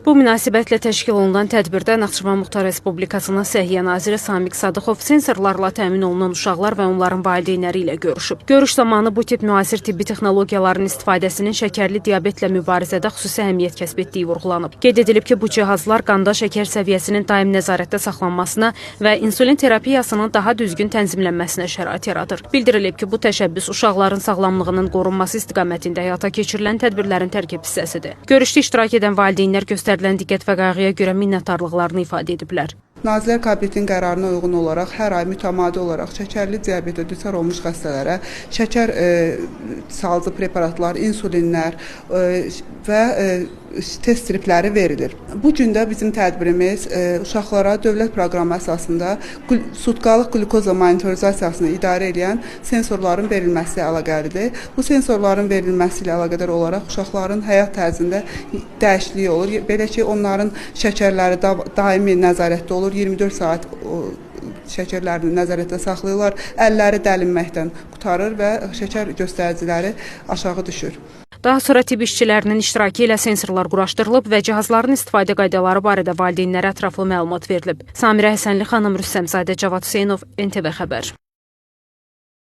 Bu münasibətlə təşkil olunan tədbirdə Naxçıvan Muxtar Respublikasının Səhiyyə naziri Samiq Sadıxov sensorlarla təmin olunan uşaqlar və onların valideynləri ilə görüşüb. Görüş zamanı bu tip müasir tibbi texnologiyaların istifadəsinin şəkərli diabetlə mübarizədə xüsusi əhəmiyyət kəsb etdiyi vurğulanıb. Qeyd edilib ki, bu cihazlar qanda şəkər səviyyəsinin daim nəzarətdə saxlanmasına və insulin terapiyasının daha düzgün tənzimlənməsinə şərait yaradır. Bildirilib ki, bu təşəbbüs uşaqların sağlamlığının qorunması istiqamətində həyata keçirilən tədbirlərin tərkib hissəsidir. Görüşdə iştirak edən valideynlər göstərilən diqqət və qayğıya görə minnətdarlıqlarını ifadə ediblər. Nazirlər Kabinetinin qərarına uyğun olaraq hər ay mütəmadi olaraq şəkərli diabetə düçar olmuş xəstələrə şəkər salıcı preparatlar, insulinlər və test stripləri verilir. Bu gün də bizim tədbirimiz uşaqlara dövlət proqramı əsasında sutkalıq qlukoza monitorizasiyasını idarə edən sensorların verilməsi ilə əlaqəlidir. Bu sensorların verilməsi ilə əlaqədar olaraq uşaqların həyat tərzində dəyişiklik olur. Belə ki, onların şəkərləri daimi nəzarətdə olur. 24 saat şəkərlərini nəzarətdə saxlayırlar, əlləri dəlinməkdən qurtarır və şəkər göstəriciləri aşağı düşür. Daha sonra tibb işçilərinin iştirakı ilə sensorlar quraşdırılıb və cihazların istifadə qaydaları barədə valideynlərə ətraflı məlumat verilib. Samirə Həsənli xanım, Rüstəmzadə, Cavad Hüseynov, NTV Xəbər.